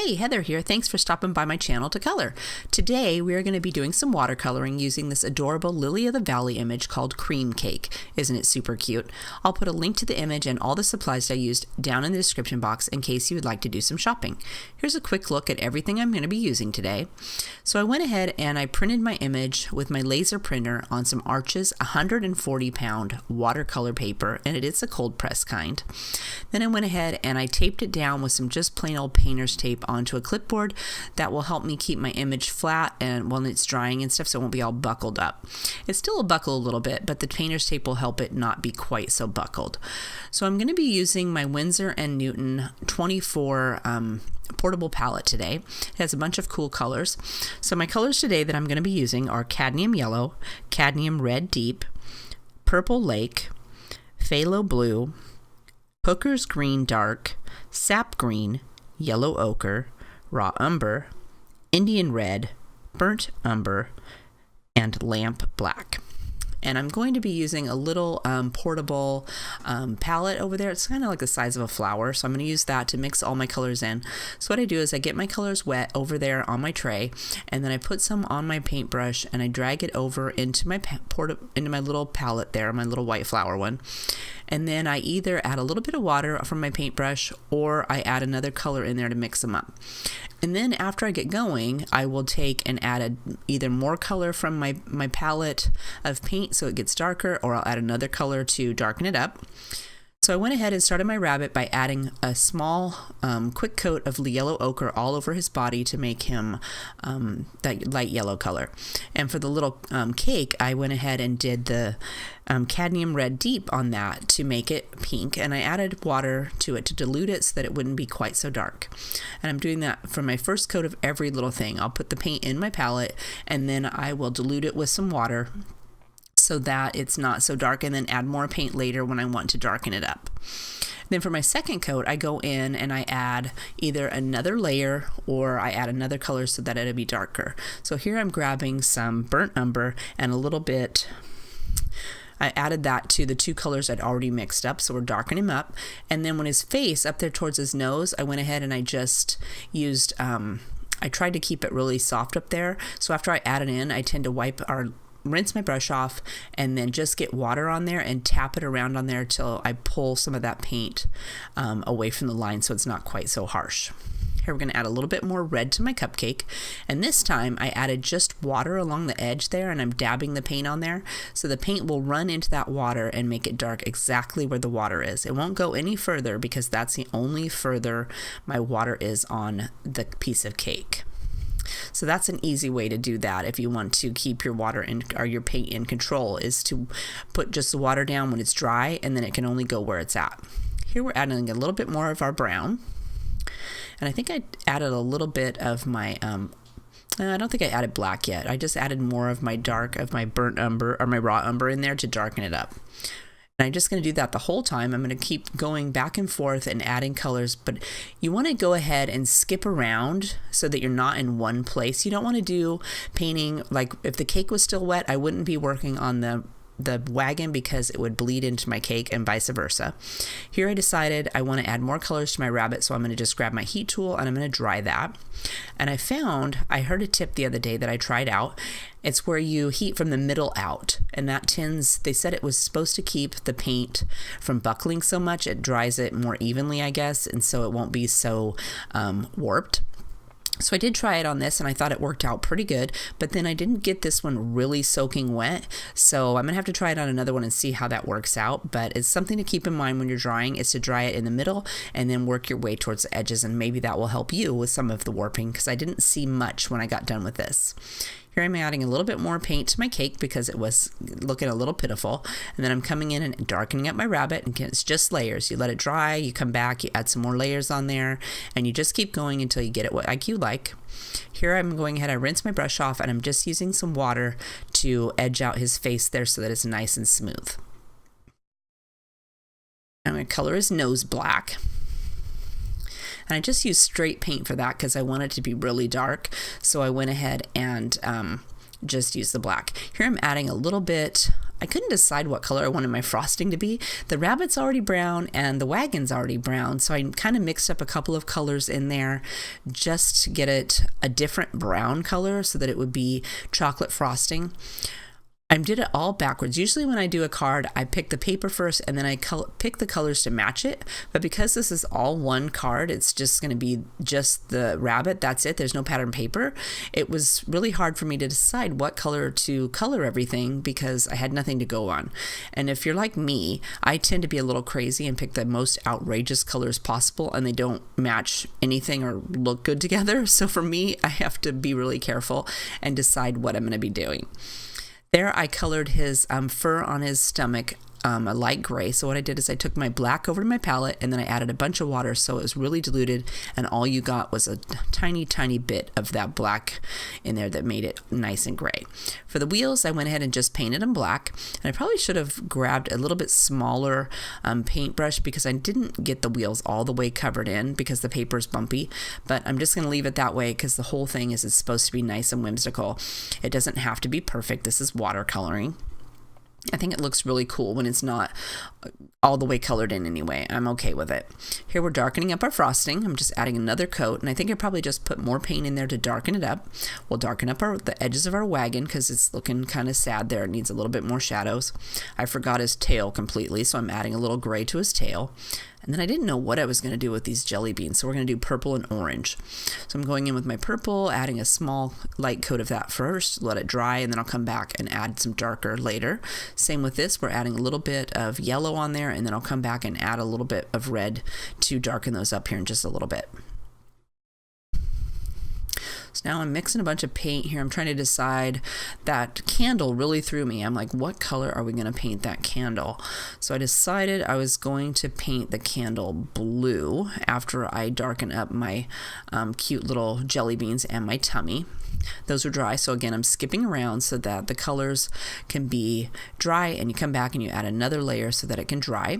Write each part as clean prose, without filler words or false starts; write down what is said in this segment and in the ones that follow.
Hey, Heather here. Thanks for stopping by my channel to color. Today we are going to be doing some watercoloring using this adorable Lily of the Valley image called Cream Cake. Isn't it super cute? I'll put a link to the image and all the supplies I used down in the description box in case you would like to do some shopping. Here's a quick look at everything I'm going to be using today. So I went ahead and I printed my image with my laser printer on some Arches 140-pound watercolor paper, and it is a cold press kind. Then I went ahead and I taped it down with some just plain old painter's tape onto a clipboard. That will help me keep my image flat and when it's drying and stuff, so it won't be all buckled up. It's still a buckle a little bit, but the painter's tape will help it not be quite so buckled. So I'm going to be using my Winsor Newton 24 portable palette today. It has a bunch of cool colors. So my colors today that I'm going to be using are cadmium yellow, cadmium red deep, purple lake, phthalo blue, hooker's green dark, sap green, yellow ochre, raw umber, Indian red, burnt umber, and lamp black. And I'm going to be using a little portable palette over there. It's kind of like the size of a flower, so I'm going to use that to mix all my colors in. So what I do is I get my colors wet over there on my tray, and then I put some on my paintbrush and I drag it over into my little palette there, my little white flower one. And then I either add a little bit of water from my paintbrush or I add another color in there to mix them up. And then after I get going, I will take and add either more color from my palette of paint so it gets darker, or I'll add another color to darken it up. So I went ahead and started my rabbit by adding a small quick coat of yellow ochre all over his body to make him that light yellow color. And for the little cake, I went ahead and did the cadmium red deep on that to make it pink, and I added water to it to dilute it so that it wouldn't be quite so dark. And I'm doing that for my first coat of every little thing. I'll put the paint in my palette and then I will dilute it with some water so that it's not so dark, and then add more paint later when I want to darken it up. Then for my second coat, I go in and I add either another layer or I add another color so that it'll be darker. So here I'm grabbing some burnt umber and a little bit. I added that to the two colors I'd already mixed up, so we're darkening him up. And then when his face, up there towards his nose, I went ahead and I just used, I tried to keep it really soft up there. So after I add it in, I tend to rinse my brush off and then just get water on there and tap it around on there till I pull some of that paint away from the line so it's not quite so harsh. Here we're going to add a little bit more red to my cupcake, and this time I added just water along the edge there, and I'm dabbing the paint on there so the paint will run into that water and make it dark exactly where the water is. It won't go any further because that's the only further my water is on the piece of cake. So that's an easy way to do that if you want to keep your water or your paint in control, is to put just the water down when it's dry, and then it can only go where it's at. Here we're adding a little bit more of our brown, and I think I added a little bit of my I don't think I added black yet. I just added more of my burnt umber or my raw umber in there to darken it up. And I'm just going to do that the whole time. I'm going to keep going back and forth and adding colors, but you want to go ahead and skip around so that you're not in one place. You don't want to do painting, like if the cake was still wet, I wouldn't be working on the wagon because it would bleed into my cake, and vice versa. Here I decided I want to add more colors to my rabbit, so I'm going to just grab my heat tool and I'm going to dry that. And I heard a tip the other day that I tried out. It's where you heat from the middle out, and that they said it was supposed to keep the paint from buckling so much. It dries it more evenly, I guess, and so it won't be so warped. So I did try it on this and I thought it worked out pretty good, but then I didn't get this one really soaking wet, so I'm gonna have to try it on another one and see how that works out. But it's something to keep in mind when you're drying, is to dry it in the middle and then work your way towards the edges, and maybe that will help you with some of the warping, because I didn't see much when I got done with this. Here I'm adding a little bit more paint to my cake because it was looking a little pitiful, and then I'm coming in and darkening up my rabbit, and it's just layers. You let it dry, you come back, you add some more layers on there, and you just keep going until you get it like you like. Here I'm going ahead, I rinse my brush off, and I'm just using some water to edge out his face there so that it's nice and smooth. I'm going to color his nose black. And I just used straight paint for that because I want it to be really dark. So I went ahead and just used the black. Here I'm adding a little bit I couldn't decide what color I wanted my frosting to be. The rabbit's already brown and the wagon's already brown, so I kind of mixed up a couple of colors in there just to get it a different brown color so that it would be chocolate frosting. I did it all backwards. Usually when I do a card, I pick the paper first and then I pick the colors to match it. But because this is all one card, it's just going to be just the rabbit. That's it. There's no pattern paper. It was really hard for me to decide what color to color everything because I had nothing to go on. And if you're like me, I tend to be a little crazy and pick the most outrageous colors possible, and they don't match anything or look good together. So for me, I have to be really careful and decide what I'm going to be doing. There I colored his fur on his stomach a light gray. So what I did is I took my black over to my palette and then I added a bunch of water so it was really diluted, and all you got was a tiny, tiny bit of that black in there that made it nice and gray. For the wheels, I went ahead and just painted them black, and I probably should have grabbed a little bit smaller paintbrush because I didn't get the wheels all the way covered in because the paper is bumpy, but I'm just going to leave it that way because the whole thing is it's supposed to be nice and whimsical. It doesn't have to be perfect. This is watercoloring. I think it looks really cool when it's not all the way colored in anyway. I'm okay with it. Here we're darkening up our frosting. I'm just adding another coat, and I think I probably just put more paint in there to darken it up. We'll darken up the edges of our wagon because it's looking kind of sad there. It needs a little bit more shadows. I forgot his tail completely, so I'm adding a little gray to his tail. And then I didn't know what I was going to do with these jelly beans, so we're going to do purple and orange. So I'm going in with my purple, adding a small light coat of that first, let it dry, and then I'll come back and add some darker later. Same with this, we're adding a little bit of yellow on there, and then I'll come back and add a little bit of red to darken those up here in just a little bit. So now I'm mixing a bunch of paint here. I'm trying to decide. That candle really threw me. I'm like, what color are we going to paint that candle? So I decided I was going to paint the candle blue after I darken up my cute little jelly beans and my tummy. Those are dry, so again I'm skipping around so that the colors can be dry, and you come back and you add another layer so that it can dry.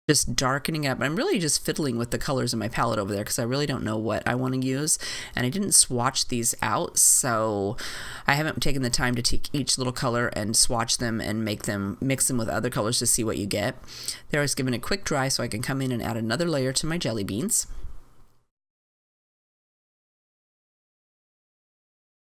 Just darkening up. I'm really just fiddling with the colors in my palette over there because I really don't know what I want to use, and I didn't swatch these out, so I haven't taken the time to take each little color and swatch them and mix them with other colors to see what you get. There I was giving a quick dry so I can come in and add another layer to my jelly beans.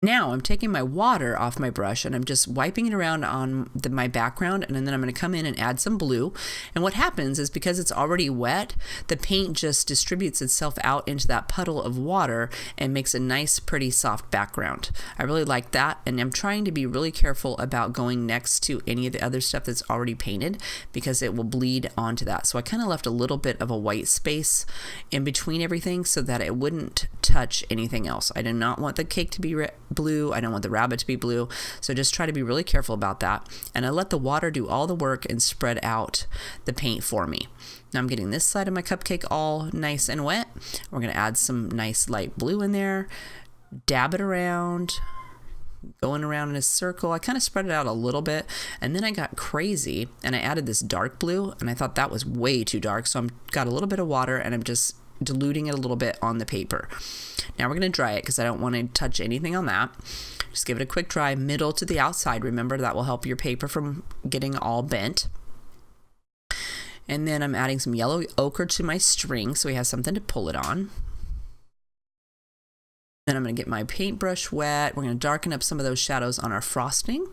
Now I'm taking my water off my brush and I'm just wiping it around on my background, and then I'm going to come in and add some blue. And what happens is because it's already wet, the paint just distributes itself out into that puddle of water and makes a nice, pretty, soft background. I really like that, and I'm trying to be really careful about going next to any of the other stuff that's already painted because it will bleed onto that. So I kind of left a little bit of a white space in between everything so that it wouldn't touch anything else. I do not want the cake to be blue. I don't want the rabbit to be blue. So just try to be really careful about that. And I let the water do all the work and spread out the paint for me. Now I'm getting this side of my cupcake all nice and wet. We're going to add some nice light blue in there, dab it around, going around in a circle. I kind of spread it out a little bit, and then I got crazy and I added this dark blue, and I thought that was way too dark. So I've got a little bit of water and I'm just diluting it a little bit on the paper. Now we're going to dry it because I don't want to touch anything on that. Just give it a quick dry, middle to the outside. Remember, that will help your paper from getting all bent. And then I'm adding some yellow ochre to my string so we have something to pull it on. Then I'm going to get my paintbrush wet. We're going to darken up some of those shadows on our frosting.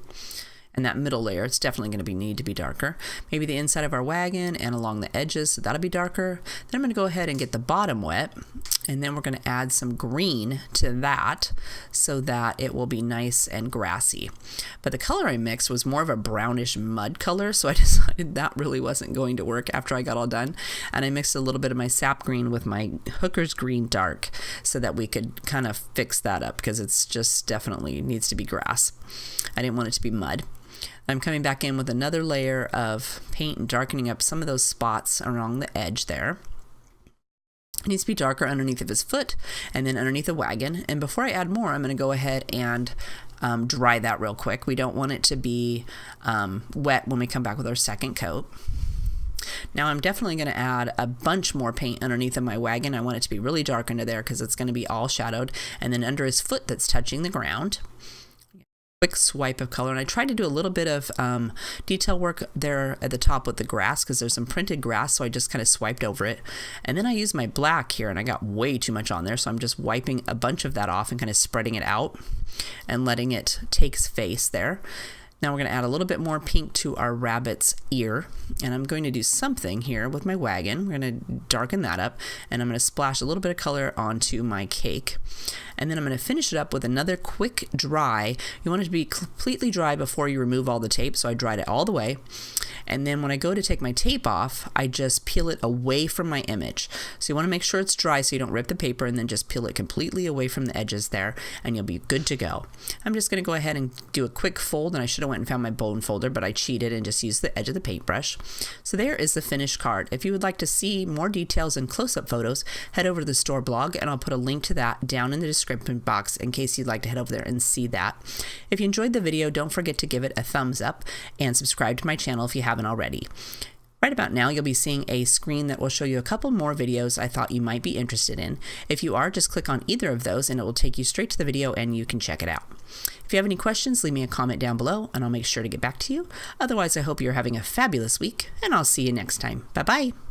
And that middle layer, it's definitely going to need to be darker. Maybe the inside of our wagon and along the edges, so that'll be darker. Then I'm going to go ahead and get the bottom wet, and then we're going to add some green to that so that it will be nice and grassy. But the color I mixed was more of a brownish mud color, so I decided that really wasn't going to work after I got all done. And I mixed a little bit of my sap green with my Hooker's Green Dark so that we could kind of fix that up because it's just definitely needs to be grass. I didn't want it to be mud. I'm coming back in with another layer of paint and darkening up some of those spots along the edge there. It needs to be darker underneath of his foot and then underneath the wagon. And before I add more, I'm going to go ahead and dry that real quick. We don't want it to be wet when we come back with our second coat. Now I'm definitely going to add a bunch more paint underneath of my wagon. I want it to be really dark under there because it's going to be all shadowed. And then under his foot that's touching the ground. quick swipe of color, and I tried to do a little bit of detail work there at the top with the grass because there's some printed grass, so I just kind of swiped over it. And then I used my black here, and I got way too much on there, so I'm just wiping a bunch of that off and kind of spreading it out and letting it take space there. Now we're going to add a little bit more pink to our rabbit's ear, and I'm going to do something here with my wagon. We're going to darken that up, and I'm going to splash a little bit of color onto my cake. And then I'm going to finish it up with another quick dry. You want it to be completely dry before you remove all the tape, so I dried it all the way. And then when I go to take my tape off, I just peel it away from my image. So you want to make sure it's dry so you don't rip the paper, and then just peel it completely away from the edges there, and you'll be good to go. I'm just going to go ahead and do a quick fold, and I should have went and found my bone folder, but I cheated and just used the edge of the paintbrush. So there is the finished card. If you would like to see more details and close-up photos, head over to the store blog, and I'll put a link to that down in the description box in case you'd like to head over there and see that. If you enjoyed the video, don't forget to give it a thumbs up and subscribe to my channel if you haven't already. Right about now, you'll be seeing a screen that will show you a couple more videos I thought you might be interested in. If you are, just click on either of those and it will take you straight to the video and you can check it out. If you have any questions, leave me a comment down below and I'll make sure to get back to you. Otherwise, I hope you're having a fabulous week, and I'll see you next time. Bye-bye.